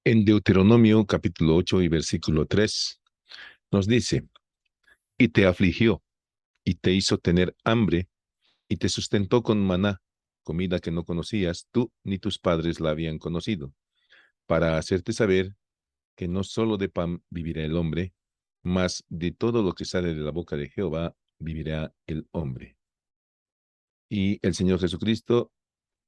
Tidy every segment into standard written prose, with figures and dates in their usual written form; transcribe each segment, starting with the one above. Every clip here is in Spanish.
En Deuteronomio capítulo 8 y versículo 3 nos dice, y te afligió, y te hizo tener hambre, y te sustentó con maná, comida que no conocías, tú ni tus padres la habían conocido, para hacerte saber que no solo de pan vivirá el hombre, mas de todo lo que sale de la boca de Jehová vivirá el hombre. Y el Señor Jesucristo,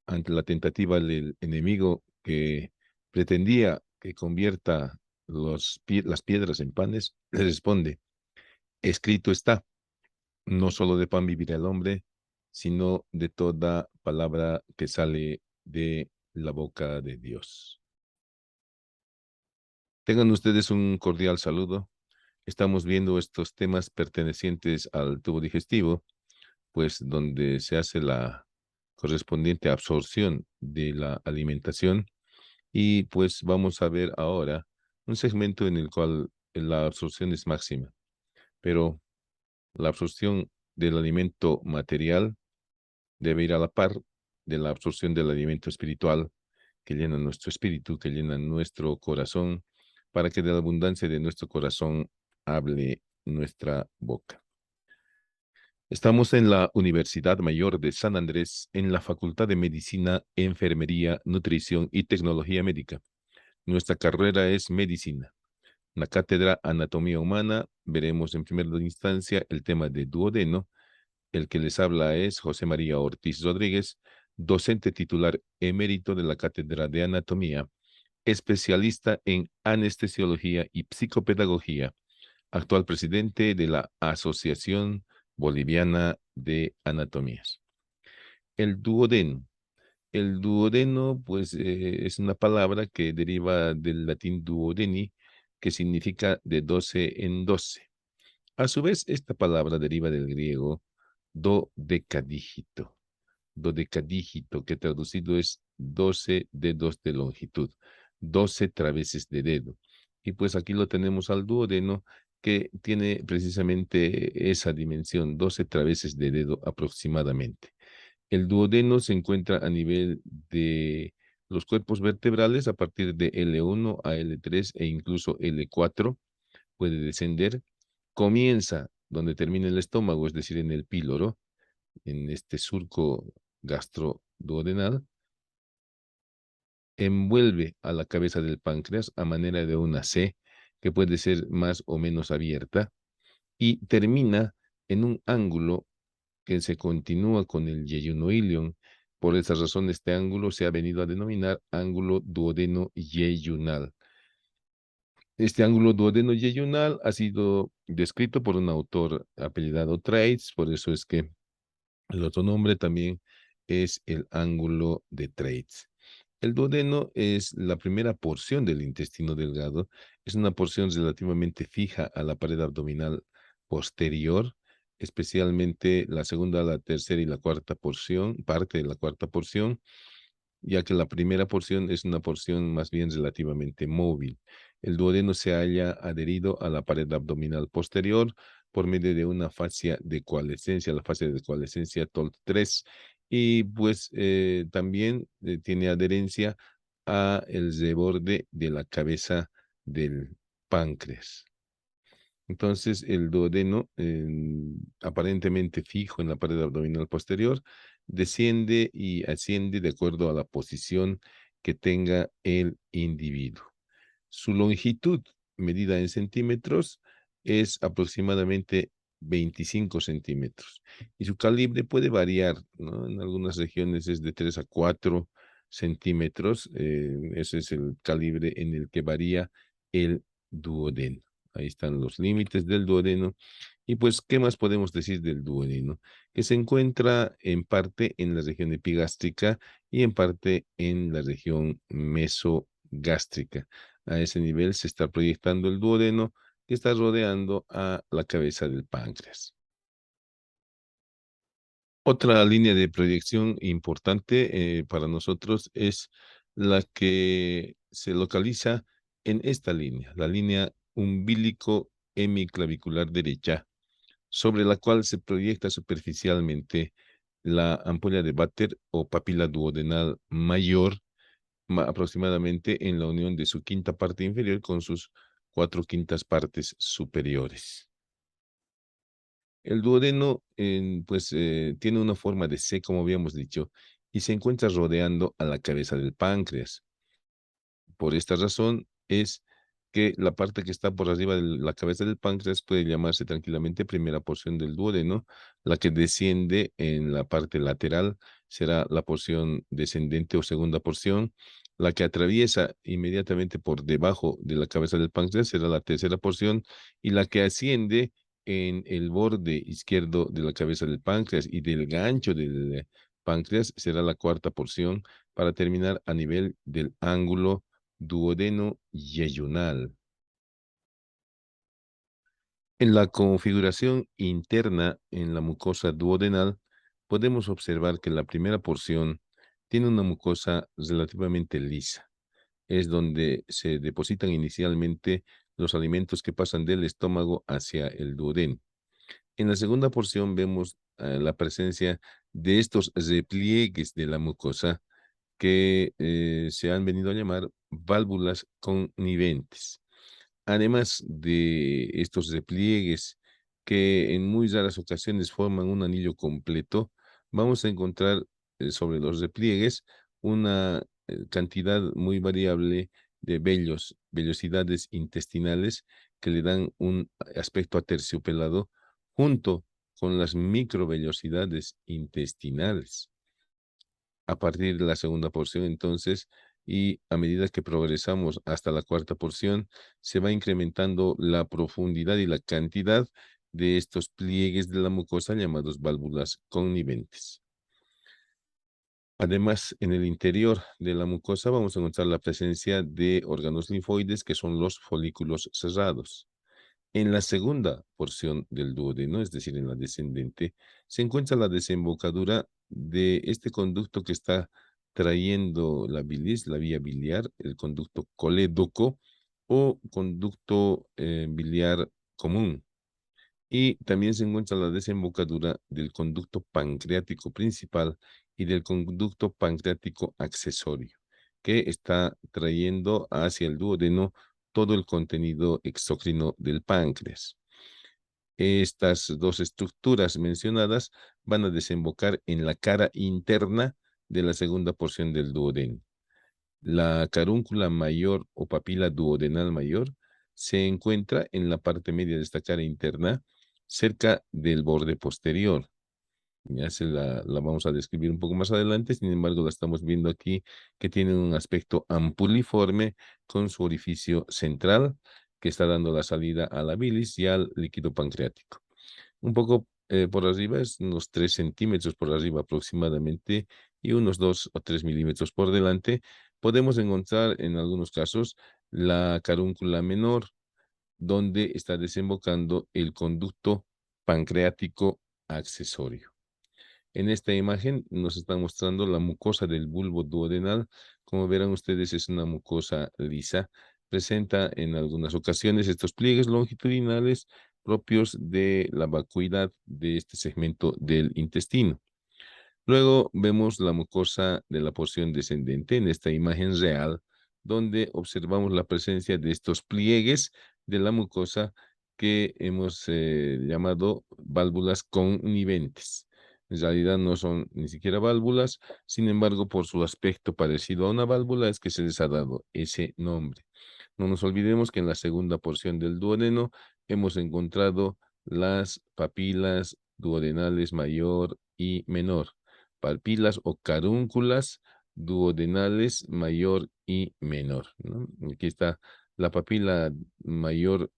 ante la tentativa del enemigo que pretendía que convierta las piedras en panes, le responde, escrito está, no solo de pan vivirá el hombre, sino de toda palabra que sale de la boca de Dios. Tengan ustedes un cordial saludo. Estamos viendo estos temas pertenecientes al tubo digestivo, pues donde se hace la correspondiente absorción de la alimentación. Y pues vamos a ver ahora un segmento en el cual la absorción es máxima, pero la absorción del alimento material debe ir a la par de la absorción del alimento espiritual que llena nuestro espíritu, que llena nuestro corazón, para que de la abundancia de nuestro corazón hable nuestra boca. Estamos en la Universidad Mayor de San Andrés, en la Facultad de Medicina, Enfermería, Nutrición y Tecnología Médica. Nuestra carrera es medicina. La cátedra Anatomía Humana, veremos en primera instancia el tema de duodeno. El que les habla es José María Ortiz Rodríguez, docente titular emérito de la Cátedra de Anatomía, especialista en anestesiología y psicopedagogía, actual presidente de la Asociación Boliviana de Anatomías. El duodeno. El duodeno, pues, es una palabra que deriva del latín duodeni, que significa de 12 en 12. A su vez, esta palabra deriva del griego dodecadígito, dodecadígito, que traducido es 12 dedos de longitud, 12 traveses de dedo. Y pues aquí lo tenemos al duodeno, que tiene precisamente esa dimensión, 12 traveses de dedo aproximadamente. El duodeno se encuentra a nivel de los cuerpos vertebrales a partir de L1 a L3 e incluso L4 puede descender. Comienza donde termina el estómago, es decir, en el píloro, en este surco gastroduodenal, envuelve a la cabeza del páncreas a manera de una C, que puede ser más o menos abierta, y termina en un ángulo que se continúa con el yeyunoilion. Por esa razón, este ángulo se ha venido a denominar ángulo duodeno-yeyunal. Este ángulo duodeno-yeyunal ha sido descrito por un autor apellidado Treitz, por eso es que el otro nombre también es el ángulo de Treitz. El duodeno es la primera porción del intestino delgado, es una porción relativamente fija a la pared abdominal posterior, especialmente la segunda, la tercera y la cuarta porción, parte de la cuarta porción, ya que la primera porción es una porción más bien relativamente móvil. El duodeno se halla adherido a la pared abdominal posterior por medio de una fascia de coalescencia, la fascia de coalescencia TOLT3, y pues también tiene adherencia a el reborde de la cabeza del páncreas. Entonces, el duodeno, aparentemente fijo en la pared abdominal posterior, desciende y asciende de acuerdo a la posición que tenga el individuo. Su longitud, medida en centímetros, es aproximadamente 25 centímetros. Y su calibre puede variar, ¿no? En algunas regiones es de 3 a 4 centímetros. Ese es el calibre en el que varía el duodeno. Ahí están los límites del duodeno. Y pues, ¿qué más podemos decir del duodeno? Que se encuentra en parte en la región epigástrica y en parte en la región mesogástrica. A ese nivel se está proyectando el duodeno que está rodeando a la cabeza del páncreas. Otra línea de proyección importante para nosotros es la que se localiza en esta línea, la línea umbilico hemiclavicular derecha, sobre la cual se proyecta superficialmente la ampolla de Vater o papila duodenal mayor, aproximadamente en la unión de su quinta parte inferior con sus 4/5 partes superiores. El duodeno, pues, tiene una forma de C, como habíamos dicho, y se encuentra rodeando a la cabeza del páncreas. Por esta razón es que la parte que está por arriba de la cabeza del páncreas puede llamarse tranquilamente primera porción del duodeno. La que desciende en la parte lateral será la porción descendente o segunda porción. La que atraviesa inmediatamente por debajo de la cabeza del páncreas será la tercera porción. Y la que asciende en el borde izquierdo de la cabeza del páncreas y del gancho del páncreas será la cuarta porción, para terminar a nivel del ángulo duodeno yeyunal. En la configuración interna en la mucosa duodenal, podemos observar que la primera porción tiene una mucosa relativamente lisa. Es donde se depositan inicialmente los alimentos que pasan del estómago hacia el duodeno. En la segunda porción vemos la presencia de estos repliegues de la mucosa que se han venido a llamar válvulas conniventes. Además de estos repliegues que en muy raras ocasiones forman un anillo completo, vamos a encontrar sobre los repliegues una cantidad muy variable de vellosidades intestinales que le dan un aspecto aterciopelado junto con las microvellosidades intestinales. A partir de la segunda porción, entonces, y a medida que progresamos hasta la cuarta porción, se va incrementando la profundidad y la cantidad de estos pliegues de la mucosa llamados válvulas conniventes. Además, en el interior de la mucosa vamos a encontrar la presencia de órganos linfoides, que son los folículos cerrados. En la segunda porción del duodeno, es decir, en la descendente, se encuentra la desembocadura de este conducto que está trayendo la bilis, la vía biliar, el conducto colédoco o conducto biliar común. Y también se encuentra la desembocadura del conducto pancreático principal y del conducto pancreático accesorio, que está trayendo hacia el duodeno todo el contenido exócrino del páncreas. Estas dos estructuras mencionadas van a desembocar en la cara interna de la segunda porción del duodeno. La carúncula mayor o papila duodenal mayor se encuentra en la parte media de esta cara interna, cerca del borde posterior. Ya la vamos a describir un poco más adelante, sin embargo, la estamos viendo aquí que tiene un aspecto ampuliforme con su orificio central que está dando la salida a la bilis y al líquido pancreático. Un poco por arriba, es unos 3 centímetros por arriba aproximadamente y unos 2 o 3 milímetros por delante, podemos encontrar en algunos casos la carúncula menor, donde está desembocando el conducto pancreático accesorio. En esta imagen nos está mostrando la mucosa del bulbo duodenal. Como verán ustedes, es una mucosa lisa. Presenta en algunas ocasiones estos pliegues longitudinales propios de la vacuidad de este segmento del intestino. Luego vemos la mucosa de la porción descendente en esta imagen real, donde observamos la presencia de estos pliegues de la mucosa que hemos llamado válvulas conniventes. En realidad no son ni siquiera válvulas, sin embargo, por su aspecto parecido a una válvula es que se les ha dado ese nombre. No nos olvidemos que en la segunda porción del duodeno hemos encontrado las papilas duodenales mayor y menor, papilas o carúnculas duodenales mayor y menor, ¿no? Aquí está la papila mayor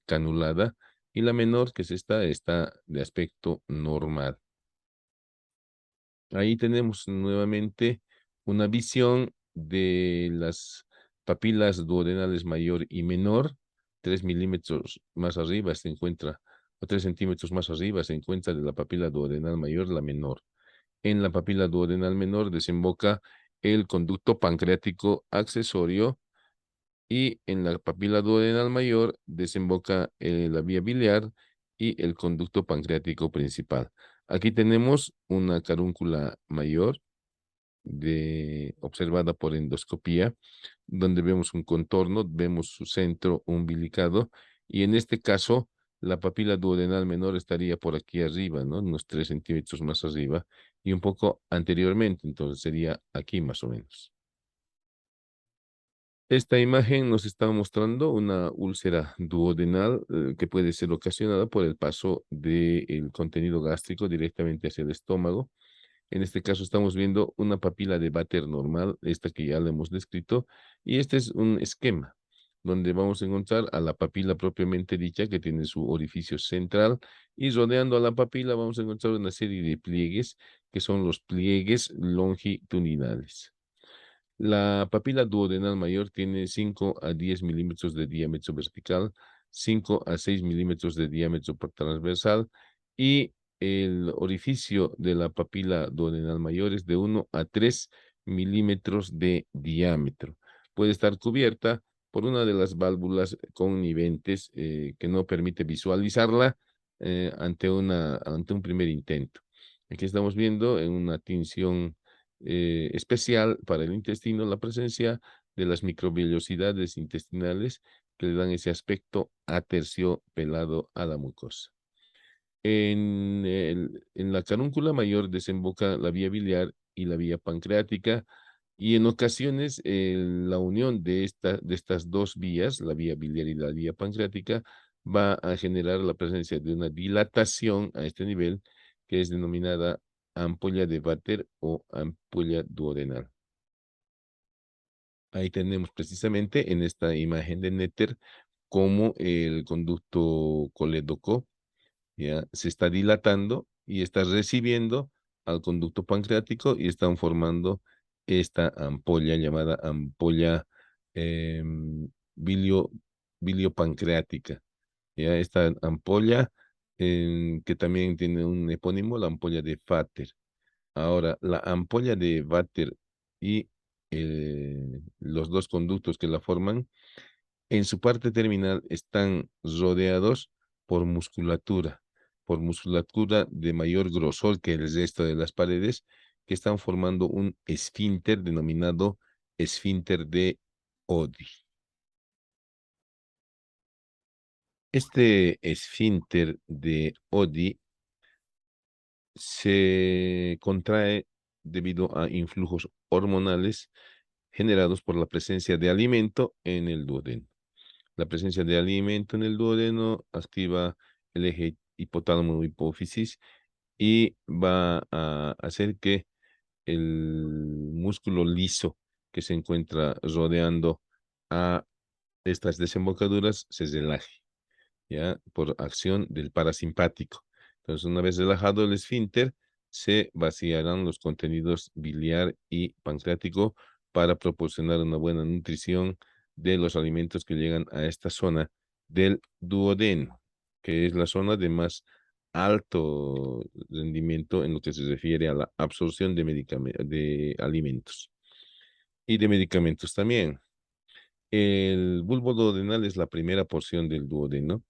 canulada y la menor, que es esta, está de aspecto normal. Ahí tenemos nuevamente una visión de las papilas duodenales mayor y menor. 3 milímetros más arriba se encuentra, o 3 centímetros más arriba se encuentra de la papila duodenal mayor, la menor. En la papila duodenal menor desemboca el conducto pancreático accesorio y en la papila duodenal mayor desemboca la vía biliar y el conducto pancreático principal. Aquí tenemos una carúncula mayor observada por endoscopía, donde vemos un contorno, vemos su centro umbilicado, y en este caso la papila duodenal menor estaría por aquí arriba, ¿no? Unos 3 centímetros más arriba y un poco anteriormente, entonces sería aquí más o menos. Esta imagen nos está mostrando una úlcera duodenal que puede ser ocasionada por el paso del contenido gástrico directamente hacia el estómago. En este caso estamos viendo una papila de váter normal, esta que ya la hemos descrito, y este es un esquema donde vamos a encontrar a la papila propiamente dicha que tiene su orificio central y rodeando a la papila vamos a encontrar una serie de pliegues que son los pliegues longitudinales. La papila duodenal mayor tiene 5 a 10 milímetros de diámetro vertical, 5 a 6 milímetros de diámetro por transversal y el orificio de la papila duodenal mayor es de 1 a 3 milímetros de diámetro. Puede estar cubierta por una de las válvulas conniventes que no permite visualizarla ante un primer intento. Aquí estamos viendo en una tinción especial para el intestino la presencia de las microvellosidades intestinales que le dan ese aspecto aterciopelado a la mucosa. En la carúncula mayor desemboca la vía biliar y la vía pancreática y en ocasiones la unión de estas dos vías, la vía biliar y la vía pancreática, va a generar la presencia de una dilatación a este nivel que es denominada ampolla de Vater o ampolla duodenal. Ahí tenemos precisamente en esta imagen de Netter cómo el conducto colédoco ya se está dilatando y está recibiendo al conducto pancreático y están formando esta ampolla llamada ampolla bilio, biliopancreática. Ya esta ampolla que también tiene un epónimo, la ampolla de Vater. Ahora, la ampolla de Vater y los dos conductos que la forman, en su parte terminal están rodeados por musculatura de mayor grosor que el resto de las paredes, que están formando un esfínter denominado esfínter de Oddi. Este esfínter de Oddi se contrae debido a influjos hormonales generados por la presencia de alimento en el duodeno. La presencia de alimento en el duodeno activa el eje hipotálamo hipófisis y va a hacer que el músculo liso que se encuentra rodeando a estas desembocaduras se relaje, ¿ya? Por acción del parasimpático. Entonces, una vez relajado el esfínter, se vaciarán los contenidos biliar y pancreático para proporcionar una buena nutrición de los alimentos que llegan a esta zona del duodeno, que es la zona de más alto rendimiento en lo que se refiere a la absorción de alimentos y de medicamentos también. El bulbo duodenal es la primera porción del duodeno.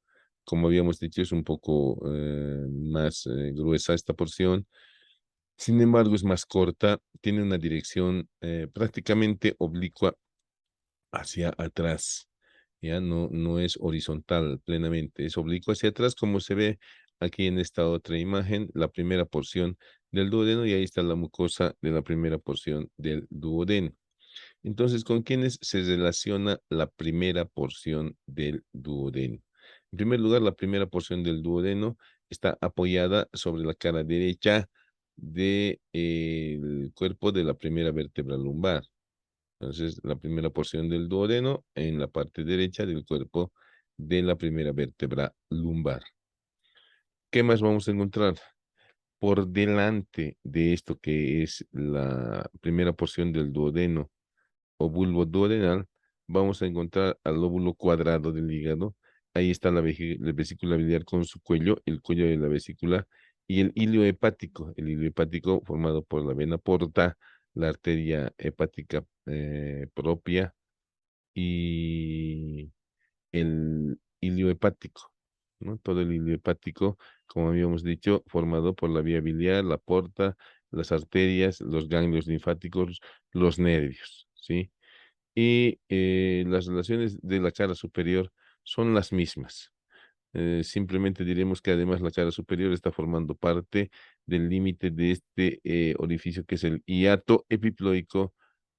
Como habíamos dicho, es un poco más gruesa esta porción. Sin embargo, es más corta, tiene una dirección prácticamente oblicua hacia atrás. Ya no es horizontal plenamente, es oblicuo hacia atrás, como se ve aquí en esta otra imagen, la primera porción del duodeno, y ahí está la mucosa de la primera porción del duodeno. Entonces, ¿con quiénes se relaciona la primera porción del duodeno? En primer lugar, la primera porción del duodeno está apoyada sobre la cara derecha del cuerpo de la primera vértebra lumbar. Entonces, la primera porción del duodeno en la parte derecha del cuerpo de la primera vértebra lumbar. ¿Qué más vamos a encontrar? Por delante de esto que es la primera porción del duodeno o bulbo duodenal, vamos a encontrar al lóbulo cuadrado del hígado. Ahí está la vesícula biliar con su cuello, el cuello de la vesícula y el hilo hepático formado por la vena porta, la arteria hepática propia y el hilo hepático, ¿no? Todo el hilo hepático, como habíamos dicho, formado por la vía biliar, la porta, las arterias, los ganglios linfáticos, los nervios, ¿sí? Y las relaciones de la cara superior son las mismas. Simplemente diremos que además la cara superior está formando parte del límite de este orificio que es el hiato epiploico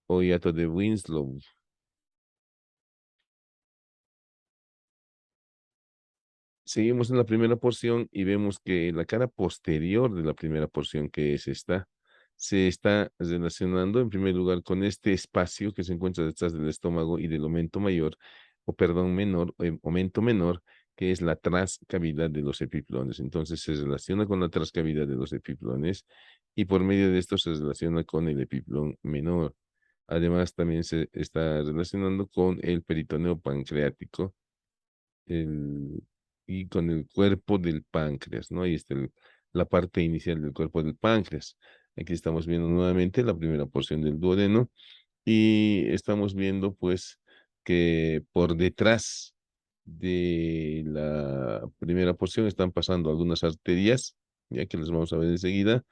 o hiato de Winslow. Seguimos en la primera porción y vemos que la cara posterior de la primera porción, que es esta, se está relacionando en primer lugar con este espacio que se encuentra detrás del estómago y del aumento mayor, o perdón, menor, aumento menor, que es la transcavidad de los epiplones. Entonces se relaciona con la transcavidad de los epiplones y por medio de esto se relaciona con el epiplón menor. Además, también se está relacionando con el peritoneo pancreático el, y con el cuerpo del páncreas, ¿no? Ahí está la parte inicial del cuerpo del páncreas. Aquí estamos viendo nuevamente la primera porción del duodeno y estamos viendo pues que por detrás de la primera porción están pasando algunas arterias, ya que las vamos a ver enseguida.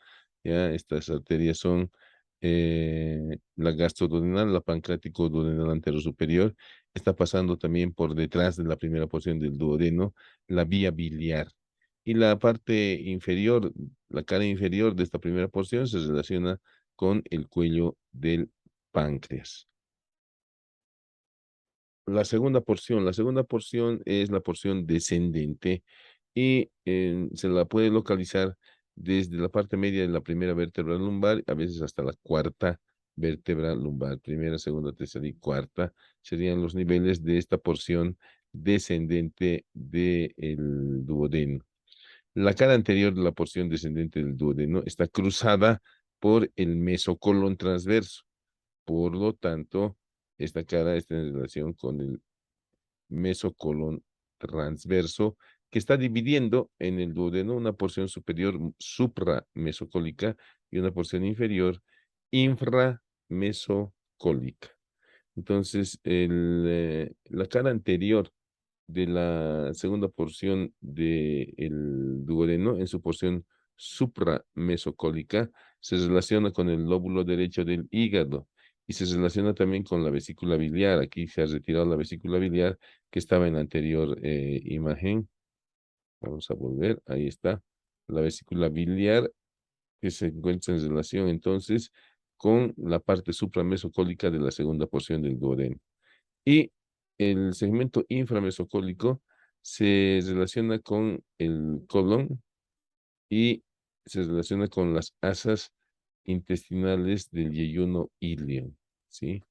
Ya estas arterias son la gastroduodenal, la pancreático duodenal anterior superior. Está pasando también por detrás de la primera porción del duodeno, la vía biliar. Y la parte inferior, la cara inferior de esta primera porción se relaciona con el cuello del páncreas. La segunda porción es la porción descendente y se la puede localizar desde la parte media de la primera vértebra lumbar, a veces hasta la cuarta vértebra lumbar. Primera, segunda, tercera y cuarta serían los niveles de esta porción descendente del duodeno. La cara anterior de la porción descendente del duodeno está cruzada por el mesocolon transverso. Por lo tanto, esta cara está en relación con el mesocolon transverso, que está dividiendo en el duodeno una porción superior supramesocólica y una porción inferior inframesocólica. Entonces, la cara anterior de la segunda porción del duodeno, en su porción supramesocólica, se relaciona con el lóbulo derecho del hígado y se relaciona también con la vesícula biliar. Aquí se ha retirado la vesícula biliar que estaba en la anterior imagen. Vamos a volver, ahí está. La vesícula biliar que se encuentra en relación entonces con la parte supramesocólica de la segunda porción del duodeno. Y el segmento inframesocólico se relaciona con el colon y se relaciona con las asas intestinales del yeyuno ilio, ¿sí?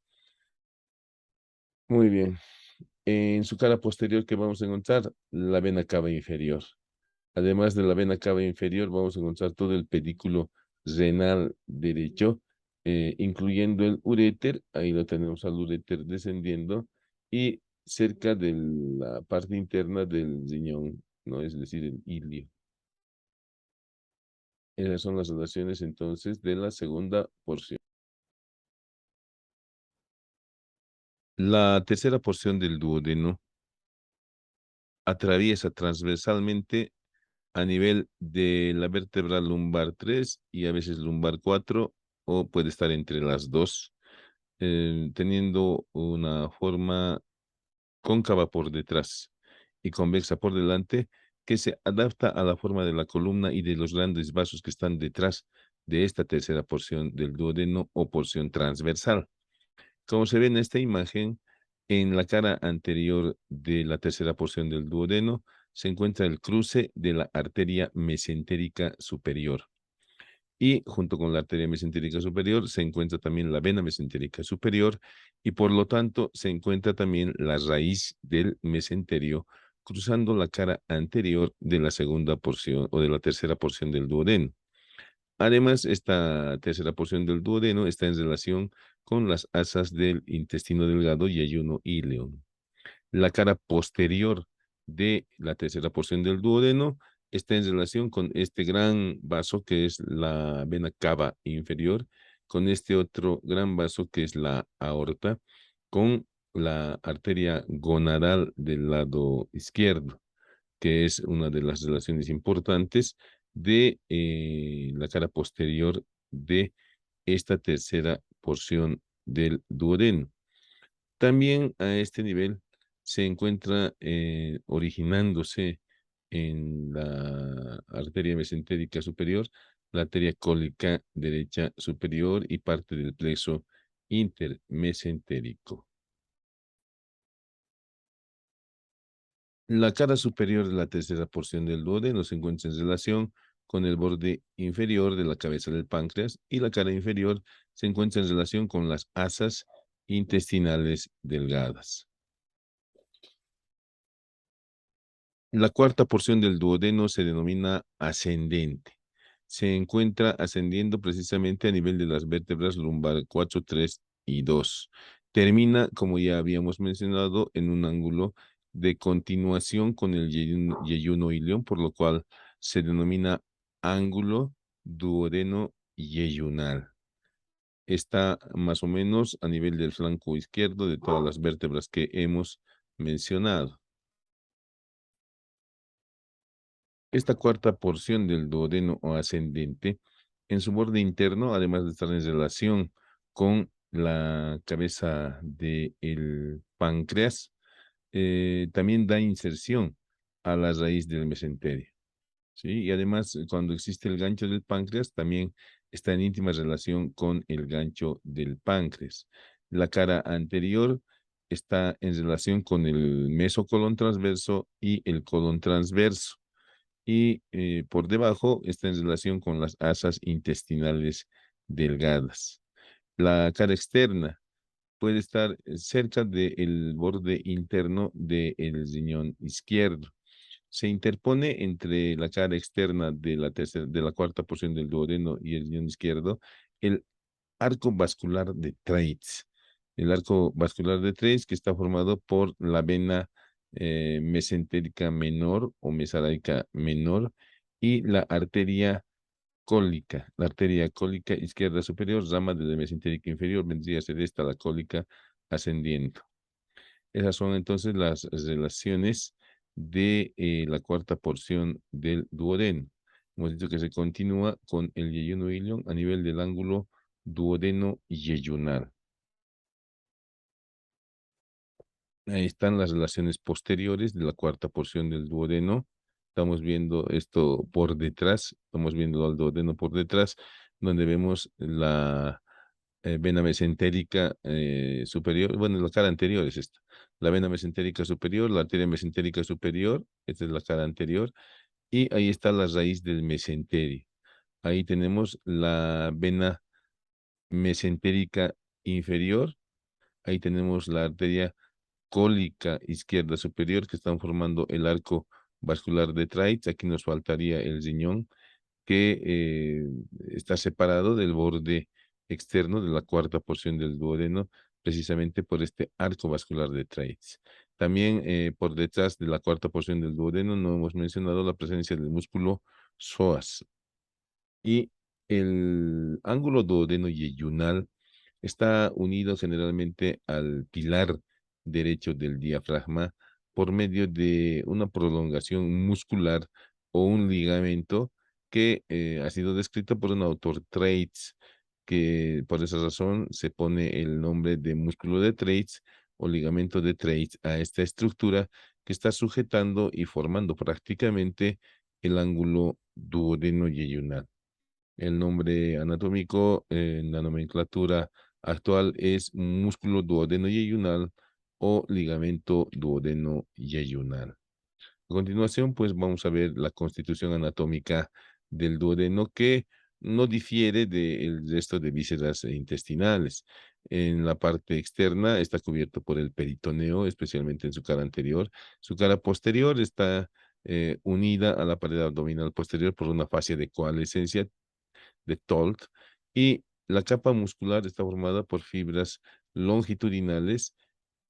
Muy bien. En su cara posterior, ¿qué vamos a encontrar? La vena cava inferior. Además de la vena cava inferior, vamos a encontrar todo el pedículo renal derecho, incluyendo el uréter. Ahí lo tenemos al uréter descendiendo y cerca de la parte interna del riñón, ¿no? Es decir, el ilio. Esas son las relaciones entonces de la segunda porción. La tercera porción del duodeno atraviesa transversalmente a nivel de la vértebra lumbar 3 y a veces lumbar 4 o puede estar entre las dos, teniendo una forma cóncava por detrás y convexa por delante que se adapta a la forma de la columna y de los grandes vasos que están detrás de esta tercera porción del duodeno o porción transversal. Como se ve en esta imagen, en la cara anterior de la tercera porción del duodeno se encuentra el cruce de la arteria mesentérica superior. Y junto con la arteria mesentérica superior se encuentra también la vena mesentérica superior y por lo tanto se encuentra también la raíz del mesenterio cruzando la cara anterior de la segunda porción o de la tercera porción del duodeno. Además, esta tercera porción del duodeno está en relación con las asas del intestino delgado y ayuno íleo. La cara posterior de la tercera porción del duodeno está en relación con este gran vaso que es la vena cava inferior, con este otro gran vaso que es la aorta, con la arteria gonadal del lado izquierdo, que es una de las relaciones importantes de la cara posterior de esta tercera porción del duodeno. También a este nivel se encuentra originándose en la arteria mesentérica superior, la arteria cólica derecha superior y parte del plexo intermesentérico. La cara superior de la tercera porción del duodeno se encuentra en relación con el borde inferior de la cabeza del páncreas y la cara inferior se encuentra en relación con las asas intestinales delgadas. La cuarta porción del duodeno se denomina ascendente. Se encuentra ascendiendo precisamente a nivel de las vértebras lumbar 4, 3 y 2. Termina, como ya habíamos mencionado, en un ángulo de continuación con el yeyuno ilion, por lo cual se denomina ángulo duodeno yeyunal. Está más o menos a nivel del flanco izquierdo de todas las vértebras que hemos mencionado. Esta cuarta porción del duodeno o ascendente, en su borde interno, además de estar en relación con la cabeza del páncreas, también da inserción a la raíz del mesenterio, ¿sí? Y además, cuando existe el gancho del páncreas, también está en íntima relación con el gancho del páncreas. La cara anterior está en relación con el mesocolon transverso y el colon transverso y por debajo está en relación con las asas intestinales delgadas. La cara externa puede estar cerca del borde interno del riñón izquierdo. Se interpone entre la cara externa de la cuarta porción del duodeno y el riñón izquierdo el arco vascular de Treitz. El arco vascular de Treitz que está formado por la vena mesentérica menor o mesaráica menor y la arteria cólica. La arteria cólica izquierda superior, rama de la mesentérica inferior, vendría a ser esta la cólica ascendiendo. Esas son entonces las relaciones de la cuarta porción del duodeno. Hemos dicho que se continúa con el yeyuno ilion a nivel del ángulo duodeno yeyunal. Ahí están las relaciones posteriores de la cuarta porción del duodeno. Estamos viendo esto por detrás, estamos viendo al duodeno por detrás, donde vemos la vena mesentérica superior, bueno, la cara anterior es esta, la vena mesentérica superior, la arteria mesentérica superior, esta es la cara anterior, y ahí está la raíz del mesenterio. Ahí tenemos la vena mesentérica inferior, ahí tenemos la arteria cólica izquierda superior que están formando el arco vascular de Treitz. Aquí nos faltaría el riñón que está separado del borde externo de la cuarta porción del duodeno, precisamente por este arco vascular de Treitz. También por detrás de la cuarta porción del duodeno no hemos mencionado la presencia del músculo psoas. Y el ángulo duodeno yeyunal está unido generalmente al pilar derecho del diafragma por medio de una prolongación muscular o un ligamento que ha sido descrito por un autor Treitz, que por esa razón se pone el nombre de músculo de Treitz o ligamento de Treitz a esta estructura que está sujetando y formando prácticamente el ángulo duodeno yeyunal. El nombre anatómico en la nomenclatura actual es músculo duodeno yeyunal o ligamento duodeno yeyunal. A continuación, pues vamos a ver la constitución anatómica del duodeno que no difiere del resto de vísceras intestinales. En la parte externa está cubierto por el peritoneo, especialmente en su cara anterior. Su cara posterior está unida a la pared abdominal posterior por una fascia de coalescencia de Tolt, y la capa muscular está formada por fibras longitudinales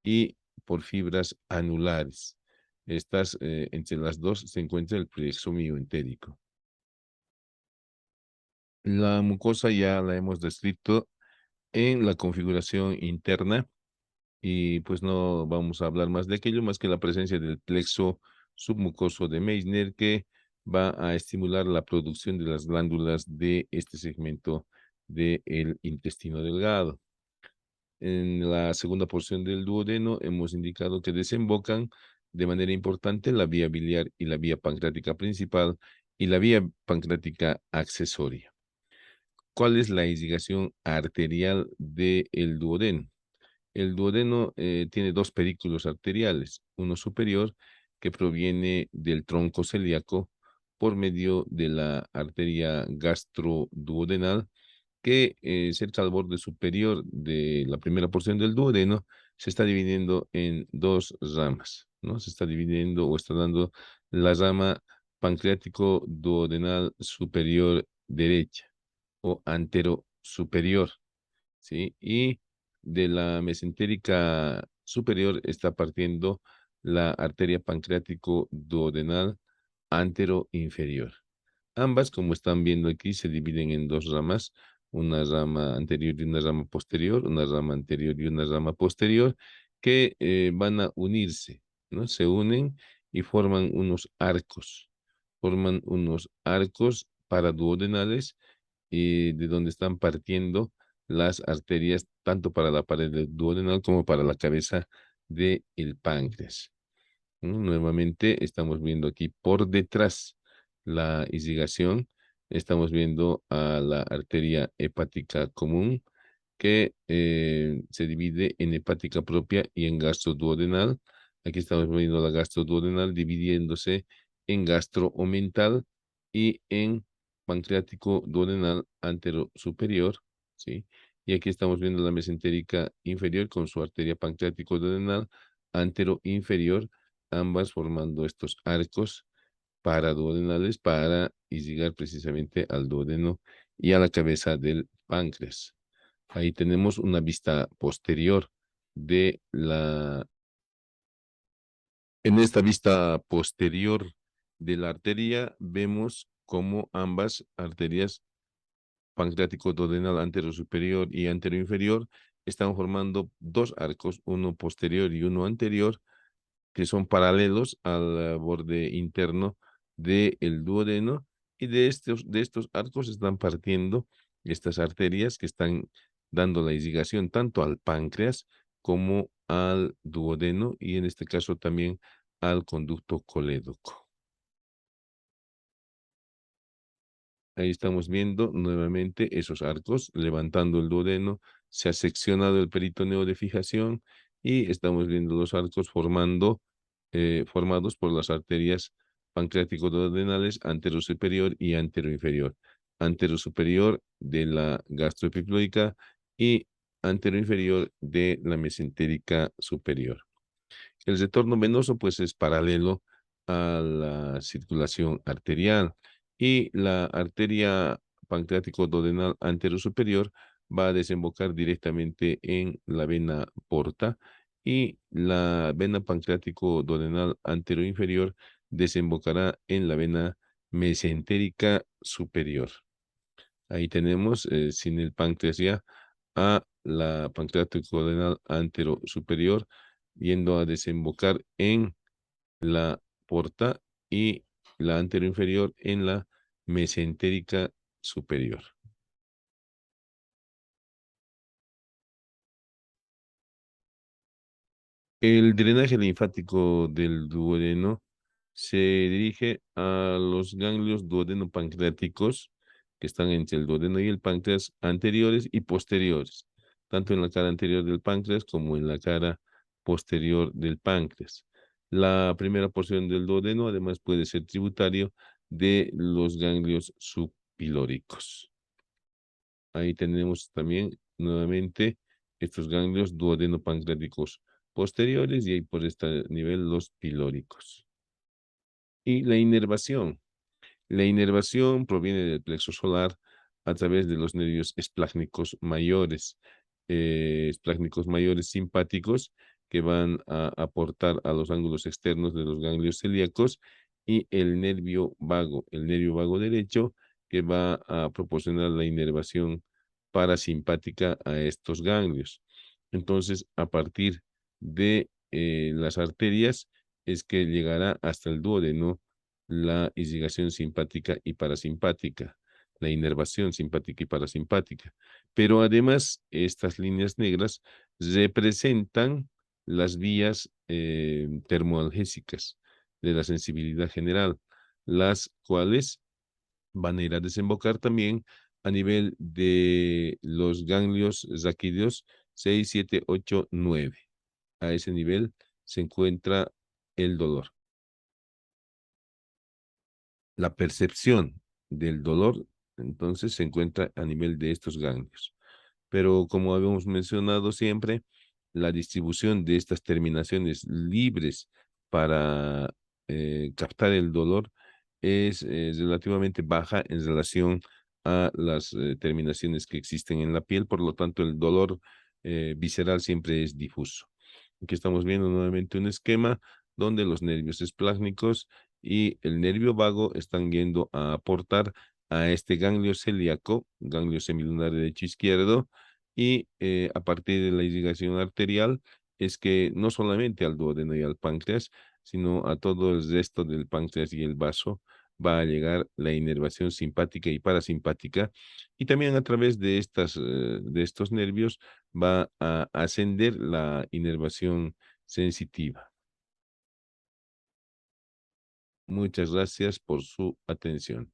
y por fibras anulares. Estas, entre las dos, se encuentra el plexo mioentérico. La mucosa ya la hemos descrito en la configuración interna y pues no vamos a hablar más de aquello, más que la presencia del plexo submucoso de Meissner que va a estimular la producción de las glándulas de este segmento del intestino delgado. En la segunda porción del duodeno hemos indicado que desembocan de manera importante la vía biliar y la vía pancreática principal y la vía pancreática accesoria. ¿Cuál es la irrigación arterial del duodeno? El duodeno tiene dos pedículos arteriales, uno superior que proviene del tronco celíaco por medio de la arteria gastroduodenal que cerca al borde superior de la primera porción del duodeno se está dividiendo en dos ramas, ¿no? Se está dividiendo o está dando la rama pancreático duodenal superior derecha o antero superior, ¿sí? Y de la mesentérica superior está partiendo la arteria pancreático duodenal antero inferior. Ambas, como están viendo aquí, se dividen en dos ramas, una rama anterior y una rama posterior, una rama anterior y una rama posterior, que van a unirse, ¿no? Se unen y forman unos arcos paraduodenales de donde están partiendo las arterias tanto para la pared del duodenal como para la cabeza del páncreas. Nuevamente estamos viendo aquí por detrás la irrigación. Estamos viendo a la arteria hepática común que se divide en hepática propia y en gastroduodenal. Aquí estamos viendo la gastroduodenal dividiéndose en gastroomental y en pancreático duodenal antero superior, ¿sí? Y aquí estamos viendo la mesentérica inferior con su arteria pancreático duodenal antero inferior, ambas formando estos arcos paraduodenales para irrigar precisamente al duodeno y a la cabeza del páncreas. Ahí tenemos una vista posterior de la... En esta vista posterior de la arteria vemos cómo ambas arterias pancreático duodenal antero superior y antero inferior están formando dos arcos, uno posterior y uno anterior, que son paralelos al borde interno del duodeno, y de estos arcos están partiendo estas arterias que están dando la irrigación tanto al páncreas como al duodeno y en este caso también al conducto colédoco. Ahí estamos viendo nuevamente esos arcos levantando el duodeno, se ha seccionado el peritoneo de fijación y estamos viendo los arcos formados por las arterias pancreático-duodenales anterosuperior y anteroinferior. Anterosuperior de la gastroepiploica y anteroinferior de la mesentérica superior. El retorno venoso pues es paralelo a la circulación arterial y la arteria pancreático-duodenal anterosuperior va a desembocar directamente en la vena porta y la vena pancreático-duodenal anteroinferior desembocará en la vena mesentérica superior. Ahí tenemos, sin el páncreas ya, a la pancreático-duodenal anterosuperior yendo a desembocar en la porta y la anteroinferior en la mesentérica superior. El drenaje linfático del duodeno se dirige a los ganglios duodeno-pancreáticos que están entre el duodeno y el páncreas anteriores y posteriores, tanto en la cara anterior del páncreas como en la cara posterior del páncreas. La primera porción del duodeno además puede ser tributario de los ganglios subpilóricos. Ahí tenemos también nuevamente estos ganglios duodeno-pancreáticos posteriores y ahí por este nivel los pilóricos. Y la inervación. La inervación proviene del plexo solar a través de los nervios esplácnicos mayores simpáticos que van a aportar a los ángulos externos de los ganglios celíacos y el nervio vago derecho que va a proporcionar la inervación parasimpática a estos ganglios. Entonces, a partir de las arterias es que llegará hasta el duodeno la irrigación simpática y parasimpática. la inervación simpática y parasimpática. Pero además, estas líneas negras representan las vías termoalgésicas de la sensibilidad general, las cuales van a ir a desembocar también a nivel de los ganglios raquídeos 6, 7, 8, 9. A ese nivel se encuentra el dolor. La percepción del dolor, entonces, se encuentra a nivel de estos ganglios. Pero como habíamos mencionado siempre, la distribución de estas terminaciones libres para captar el dolor es relativamente baja en relación a las terminaciones que existen en la piel, por lo tanto el dolor visceral siempre es difuso. Aquí estamos viendo nuevamente un esquema donde los nervios esplácnicos y el nervio vago están yendo a aportar a este ganglio celíaco, ganglio semilunar derecho izquierdo, y a partir de la irrigación arterial es que no solamente al duodeno y al páncreas, sino a todo el resto del páncreas y el vaso va a llegar la inervación simpática y parasimpática, y también a través de de estos nervios va a ascender la inervación sensitiva. Muchas gracias por su atención.